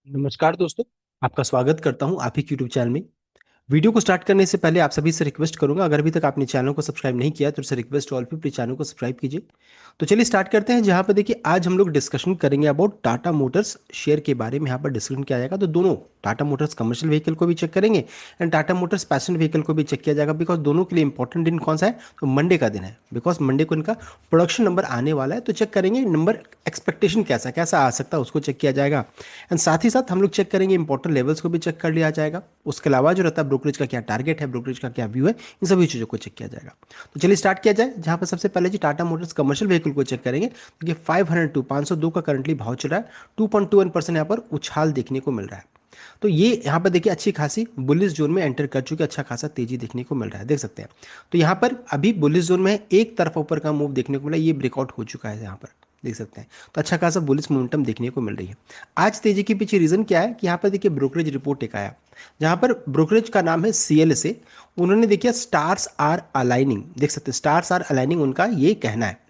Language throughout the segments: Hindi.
नमस्कार दोस्तों। आपका स्वागत करता हूं आप ही यूट्यूब चैनल में। वीडियो को स्टार्ट करने से पहले आप सभी से रिक्वेस्ट करूंगा, अगर अभी तक आपने चैनल को सब्सक्राइब नहीं किया तो उससे रिक्वेस्ट ऑल पीपल चैनल को सब्सक्राइब कीजिए। तो चलिए स्टार्ट करते हैं। जहां पर देखिए आज हम लोग डिस्कशन करेंगे अबाउट टाटा मोटर्स शेयर के बारे में। यहाँ पर डिस्कशन किया जाएगा तो दोनों टाटा मोटर्स कमर्शियल व्हीकल को भी चेक करेंगे and Tata Motors passenger vehicle को भी चेक किया जाएगा। बिकॉज दोनों के लिए इंपॉर्टेंट दिन कौन सा है, तो मंडे का दिन है। बिकॉज मंडे को इनका प्रोडक्शन नंबर आने वाला है, तो चेक करेंगे नंबर एक्सपेक्टेशन कैसा कैसा आ सकता है उसको चेक किया जाएगा। एंड साथ ही साथ हम लोग चेक करेंगे इंपॉर्टेंट लेवल्स को भी चेक कर लिया जाएगा। उसके अलावा जो रहता है ब्रोकरेज का क्या टारगेट है, ब्रोकरेज का क्या व्यू है, इन सभी चीज़ों को चेक किया जाएगा। तो चलिए स्टार्ट किया जाए। जहां पर सबसे पहले जी टाटा मोटर्स कमर्शियल व्हीकल को चेक करेंगे। देखिए 502 का करंटली भाव चल रहा है। 2.21% यहाँ पर उछाल देखने को मिल रहा है। तो ये यहाँ पर देखिए अच्छी खासी बुलिश जोन में एंटर कर चुके, अच्छा खासा तेजी देखने को मिल रहा है, देख सकते हैं। तो यहाँ पर अभी बुलिश जोन में है, एक तरफ ऊपर का मूव देखने को मिला, ये ब्रेकआउट हो चुका है यहाँ पर, देख सकते हैं। तो अच्छा खासा बुलिश मोमेंटम देखने को मिल रही है। आज तेजी के पीछे रीजन क्या है कि यहाँ पर देखिए ब्रोकरेज रिपोर्ट एक आया, जहां पर ब्रोकरेज का नाम है सीएलएसए। उन्होंने देखिए स्टार्स आर अलाइनिंग, देख सकते हैं स्टार्स आर अलाइनिंग, उनका ये कहना है।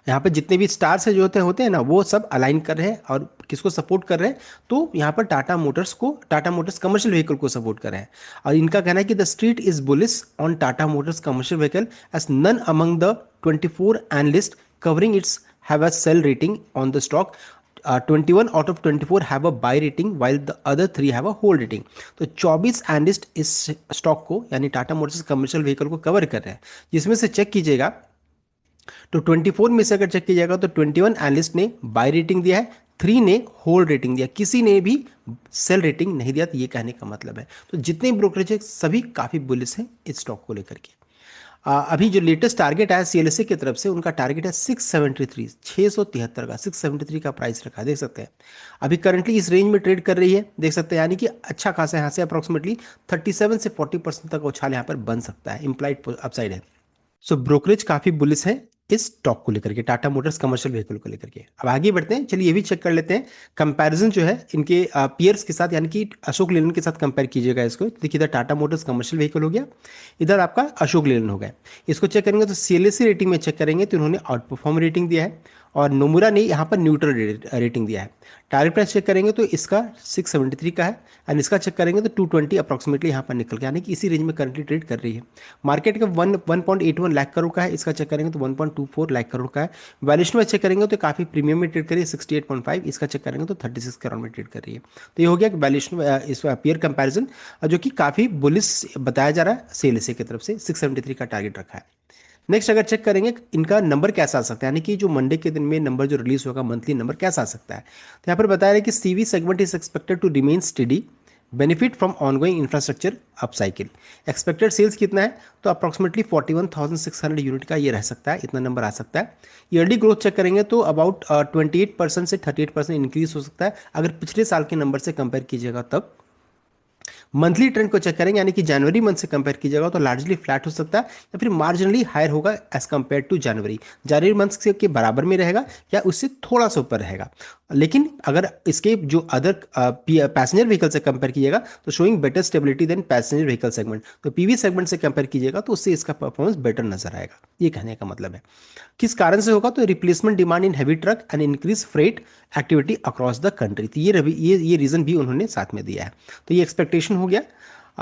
यहाँ पे जितने भी स्टार्स है जो होते हैं ना, वो सब अलाइन कर रहे हैं और किसको सपोर्ट कर रहे हैं, तो यहाँ पर टाटा मोटर्स कमर्शियल व्हीकल को सपोर्ट कर रहे हैं। और इनका कहना है कि the street is bullish on Tata Motors commercial vehicle as none among the 24 analyst covering its have a sell rating on the stock. 21 out of 24 have a buy rating while the other 3 have a hold rating. तो 24 एनालिस्ट इस स्टॉक को यानी टाटा मोटर्स कमर्शियल व्हीकल को कवर कर रहे हैं, जिसमें से चेक कीजिएगा तो 24 में से अगर चेक कीजिएगा तो 21 एनालिस्ट ने बाय रेटिंग दिया है, 3 ने होल्ड रेटिंग दिया, किसी ने भी सेल रेटिंग नहीं दिया। तो ये कहने का मतलब है तो जितने ब्रोकरेज है सभी काफी बुलिश हैं इस स्टॉक को लेकर के। अभी जो लेटेस्ट टारगेट आया सीएलएसए की तरफ से, उनका टारगेट है 673, 673 का 673 का प्राइस रखा है, देख सकते हैं। अभी करंटली इस रेंज में ट्रेड कर रही है, देख सकते हैं। यानी कि अच्छा खासा यहाँ से अप्रोक्सीमेटली 37 से 40% तक उछाल यहाँ पर बन सकता है, इंप्लाइड अपसाइड है। सो ब्रोकरेज काफी बुलिश है इस स्टॉक को लेकर के, टाटा मोटर्स कमर्शियल व्हीकल को लेकर के। अब आगे बढ़ते हैं, चलिए ये भी चेक कर लेते हैं कंपैरिजन जो है इनके पीयर्स के साथ, यानी कि अशोक लेलैंड के साथ कंपेयर कीजिएगा इसको। तो देखिए इधर टाटा मोटर्स कमर्शियल व्हीकल हो गया, इधर आपका अशोक लेलैंड हो गया। इसको चेक करेंगे तो सीएलएसए रेटिंग में चेक करेंगे तो इन्होंने आउट परफॉर्म रेटिंग दिया है और नोमुरा ने यहाँ पर न्यूट्रल रेटिंग दिया है। टारगेट प्राइस चेक करेंगे तो इसका 673 का है एंड इसका चेक करेंगे तो 220 अप्रॉक्सीमेटली यहाँ पर निकल के, यानी कि इसी रेंज में करंटली ट्रेड कर रही है। मार्केट का 1.81 लाख करोड़ का है, इसका चेक करेंगे तो 1.24 लाख करोड़ का है। वैल्यूएशन में चेक करेंगे तो काफी प्रीमियम में ट्रेड कर रही है 68.5, इसका चेक करेंगे तो 36 करोड़ में ट्रेड कर रही है। तो ये हो गया वैल्यूएशन इस पीयर कंपैरिजन, जो कि काफी बुलिश बताया जा रहा है सीएलएसए की तरफ से। 673 का टारगेट रखा है। नेक्स्ट अगर चेक करेंगे इनका नंबर कैसा आ सकता है, यानी कि जो मंडे के दिन में नंबर जो रिलीज होगा मंथली नंबर कैसा आ सकता है। तो यहाँ पर बताया है कि CV segment is expected to remain steady, benefit from ongoing infrastructure up cycle. Expected sales कितना है, तो अप्रॉक्सीमेटली 41,600 यूनिट का ये रह सकता है, इतना नंबर आ सकता है। ईयरली ग्रोथ चेक करेंगे तो अबाउट 28% से 38% इंक्रीज हो सकता है अगर पिछले साल के नंबर से कंपेयर कीजिएगा तब। मंथली ट्रेंड को चेक करेंगे, यानी कि जनवरी मंथ से कंपेयर कीजिएगा तो लार्जली फ्लैट हो सकता है या फिर मार्जिनली हायर होगा एज कंपेयर टू जनवरी। जनवरी मंथ से के बराबर में रहेगा या उससे थोड़ा सा ऊपर रहेगा। लेकिन अगर इसके जो अदर पैसेंजर व्हीकल से कंपेयर कीजिएगा तो showing better stability than passenger vehicle segment. तो पीवी सेगमेंट से कंपेयर कीजिएगा तो उससे इसका परफॉर्मेंस बेटर नजर आएगा, ये कहने का मतलब है। किस कारण से होगा, तो replacement demand in heavy truck and increase freight activity across the country. तो ये रीजन भी उन्होंने साथ में दिया है। तो ये एक्सपेक्टेशन हो गया।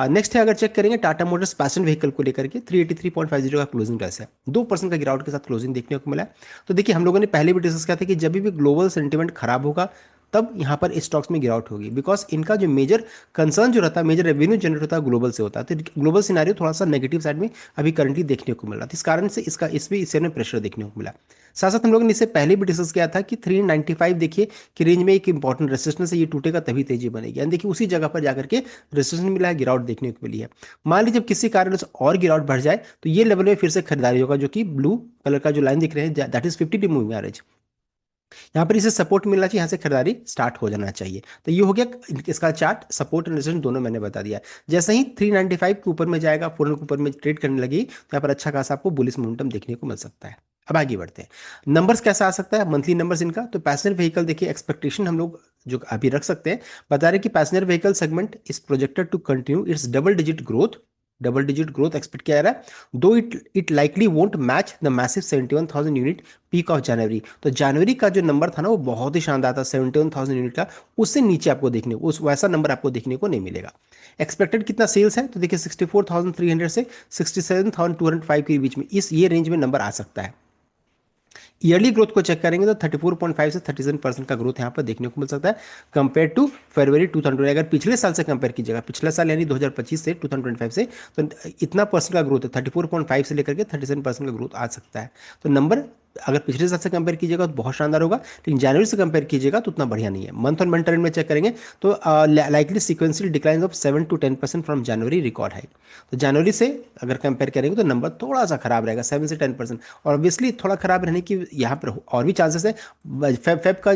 नेक्स्ट है अगर चेक करेंगे टाटा मोटर्स पैसेंजर व्हीकल को लेकर के 383.50 का क्लोजिंग प्राइस है, 2% का गिरावट के साथ क्लोजिंग देखने को मिला है। तो देखिए हम लोगों ने पहले भी डिस्कस किया था कि जब भी ग्लोबल सेंटिमेंट खराब होगा तब यहाँ पर स्टॉक्स में गिरावट होगी। बिकॉज इनका जो मेजर कंसर्न जो रहता है, मेजर रेवेन्यू जनरेट होता है ग्लोबल से होता है। तो ग्लोबल सिनारियो थोड़ा सा नेगेटिव साइड में अभी करंटली देखने को मिल रहा था, इस कारण से इसका इस शेयर में प्रेशर देखने को मिला। साथ साथ हम लोगों ने इससे पहले भी डिस्कस किया था कि 395 देखिए कि रेंज में एक इंपॉर्टेंट रेसिस्टेंस है, ये टूटेगा तभी तेजी बनेगी। यानी देखिए उसी जगह पर जाकर के रेसिस्टेंस मिला है, गिरावट देखने को मिली है। मान लीजिए जब किसी कारण से और गिरावट बढ़ जाए तो ये लेवल में फिर से खरीदारी होगा, जो कि ब्लू कलर का जो लाइन दिख रहे हैं दैट इज 50 मूविंग एवरेज। यहाँ पर इसे सपोर्ट मिलना चाहिए, यहाँ से खरीदारी स्टार्ट हो जाना चाहिए। तो ये हो गया इसका चार्ट, सपोर्ट एंड रेजिस्टेंस दोनों मैंने बता दिया। जैसे ही 395 के ऊपर में जाएगा, 400 के ऊपर में ट्रेड करने लगी तो यहाँ पर अच्छा खासा आपको बुलिश मोमेंटम देखने को मिल सकता है। अब आगे बढ़ते हैं, नंबर्स कैसा आ सकता है, मंथली नंबर्स इनका। तो पैसेंजर व्हीकल देखिए एक्सपेक्टेशन हम लोग जो अभी रख सकते हैं, बता रहे कि passenger vehicle segment is projected to continue its double digit growth double digit growth expect किया जा रहा है, though it likely won't match the massive 71,000 unit peak of January. तो जनवरी का जो नंबर था ना वो बहुत ही शानदार था 71,000 यूनिट का, उससे नीचे आपको देखने को, उस वैसा नंबर आपको देखने को नहीं मिलेगा। एक्सपेक्टेड कितना सेल्स है, तो देखिए 64,300 से 67,205 के बीच में, इस ये रेंज में नंबर आ सकता है। ईयरली ग्रोथ को चेक करेंगे तो 34.5 से 37% का ग्रोथ यहाँ पर देखने को मिल सकता है कंपेयर टू फरवरी 2000। अगर पिछले साल से कंपेयर कीजिएगा, पिछले साल यानी 2025 से 2025 से, तो इतना परसेंट का ग्रोथ है, 34.5 से लेकर के 37% का ग्रोथ आ सकता है। तो नंबर अगर पिछले साल से कंपेयर कीजिएगा तो बहुत शानदार होगा, लेकिन जनवरी से कंपेयर कीजिएगा तो उतना बढ़िया नहीं है। मंथ ऑन मंथ ट्रेंड में चेक करेंगे तो likely sequential decline of 7 to 10% from January record high. तो जनवरी से अगर कंपेयर करेंगे तो नंबर थोड़ा सा खराब रहेगा 7 से 10%, और ऑब्वियसली थोड़ा खराब रहने की यहाँ पर और भी चांसेस है। फेब का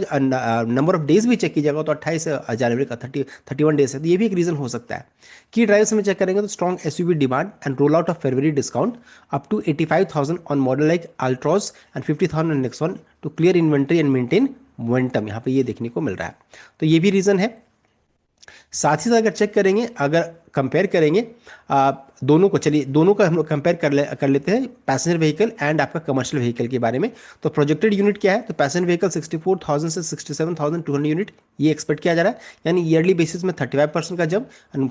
नंबर ऑफ डेज भी चेक कीजिएगा तो 28 जनवरी का 31 डेज है, तो ये भी एक रीजन हो सकता है। की ड्राइव्स में चेक करेंगे तो strong SUV demand and roll out of February discount up to 85,000 on model like Altroz and 50,000 on Nexon to clear inventory and maintain momentum, यहाँ पे ये देखने को मिल रहा है। तो ये भी रीजन है। साथ ही साथ अगर चेक करेंगे, अगर कंपेयर करेंगे दोनों को, चलिए दोनों का हम लोग कंपेयर कर लेते हैं, पैसेंजर व्हीकल एंड आपका कमर्शियल व्हीकल के बारे में। तो प्रोजेक्टेड यूनिट क्या है, तो पैसेंजर व्हीकल 64,000 से 67,200 यूनिट ये एक्सपेक्ट किया जा रहा है, यानी ईयरली बेसिस में 35% का जंप,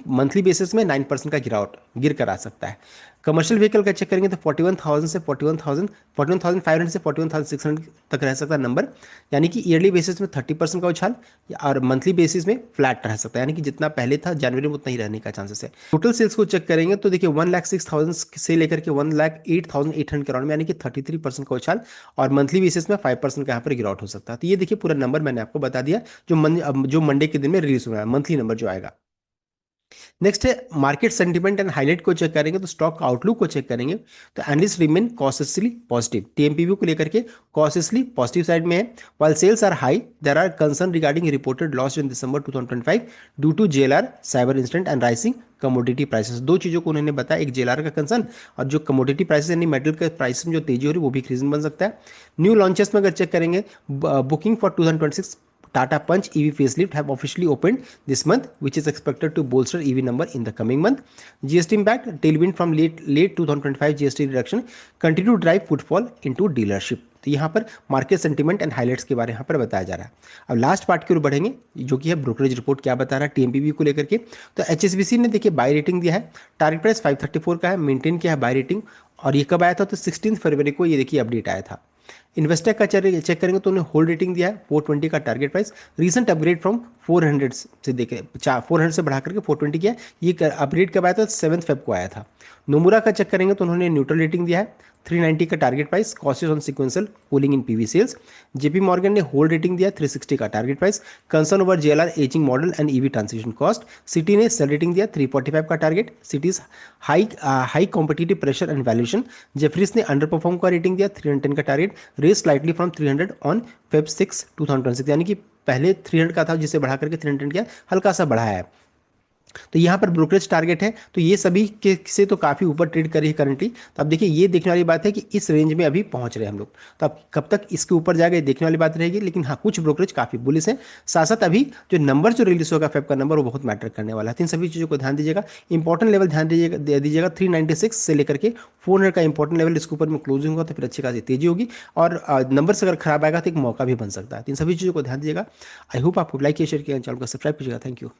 मंथली बेसिस में 9% का गिरावट गिर कर आ सकता है। कमर्शियल व्हीकल का चेक करेंगे तो 41,000 से 41,500 से 41,600 तक रह सकता है नंबर, यानी कि ईयरली बेसिस में 30% का उछाल, और मंथली बेसिस में फ्लैट रह सकता है, यानी कि जितना पहले था जनवरी में उतना ही रहने का चांसेस है। टोटल सेल्स को चेक करेंगे तो देखिए 1,06,000 से लेकर के 1,08,800 के राउंड में, यानी कि 33% का उछाल, और मंथली बेसिस में 5% का यहाँ पर गिरावट हो सकता है। तो ये देखिए पूरा नंबर मैंने आपको बता दिया जो मंडे के दिन में रिलीज हुआ है, मंथली नंबर जो आएगा। नेक्स्ट है मार्केट सेंटीमेंट एंड हाईलाइट को चेक करेंगे तो स्टॉक आउटलुक को चेक करेंगे तो analyst remain cautiously positive, TMPV को लेकर के कॉशियसली पॉजिटिव साइड में है। While sales are high, there are concern regarding reported loss in December 2025 due to JLR cyber incident and rising commodity prices. दो चीज़ों को उन्होंने बताया, एक जेएलआर का कंसर्न और जो कमोडिटी प्राइसेस यानी मेटल के प्राइस में जो तेजी हो रही है वो भी एक रीजन बन सकता है। न्यू लॉन्चेस में अगर चेक करेंगे, booking for 2026 Tata Punch EV facelift have officially opened this month, which is expected to bolster EV number in the coming month. GST impact, tailwind from late 2025 GST reduction continue to drive footfall into dealership. तो यहाँ पर मार्केट सेंटीमेंट एंड हाइलाइट्स के बारे में यहाँ पर बताया जा रहा है। अब लास्ट पार्ट की ओर बढ़ेंगे, जो कि है ब्रोकरेज रिपोर्ट क्या बता रहा है टीएमपीवी को लेकर के। तो एचएसबीसी ने देखिए बाय रेटिंग दिया है, टारगेट प्राइस 534 का है, मेंटेन किया है बाय रेटिंग, और ये कब आया था, तो 16 फरवरी को ये देखिए अपडेट आया था। इन्वेस्टर का चेक करेंगे तो उन्हें होल्ड रेटिंग दिया है 420 का target price, recent upgrade from 400 से देखे 400 से बढ़ा करके 420 किया। ये अपग्रेड कब आया था, 7 फेब को आया था। नोमुरा का चेक करेंगे तो उन्होंने न्यूट्रल रेटिंग दिया है 390 का target price, cautious on sequential cooling in PV sales. JP Morgan ने होल्ड रेटिंग दिया 360 का target price, concern over JLR aging model and EV transition cost. Citi ने सेल रेटिंग दिया 345 का target, cites high competitive pressure and valuation. Jefferies ने अंडर परफॉर्म का रेटिंग दिया 310 का target, raise slightly from 300 on Feb 6 2026, यानी कि पहले 300 का था जिसे बढ़ा करके 310 किया, हल्का सा बढ़ाया है। तो यहाँ पर ब्रोकरेज टारगेट है, तो ये सभी के से तो काफ़ी ऊपर ट्रेड कर रही है करंटली। तो अब देखिए ये देखने वाली बात है कि इस रेंज में अभी पहुंच रहे हैं हम लोग, तो अब कब तक इसके ऊपर जाएगा ये देखने वाली बात रहेगी। लेकिन हाँ, कुछ ब्रोकरेज काफ़ी बुलिश है। साथ साथ अभी जो नंबर जो रिलीज होगा फेब का नंबर, वो बहुत मैटर करने वाला है। तो इन सभी चीज़ों को ध्यान दीजिएगा, इंपॉर्टेंट लेवल ध्यान दीजिएगा 396 से लेकर के 400 का इंपॉर्टेंट लेवल, इसके ऊपर में क्लोजिंग होगा तो फिर अच्छी खासी तेजी होगी, और नंबर से अगर खराब आएगा तो एक मौका भी बन सकता है। तो इन सभी चीज़ों को ध्यान दीजिएगा। आई होप आपको लाइक शेयर किया, चैनल को सब्सक्राइब कीजिएगा। Thank you.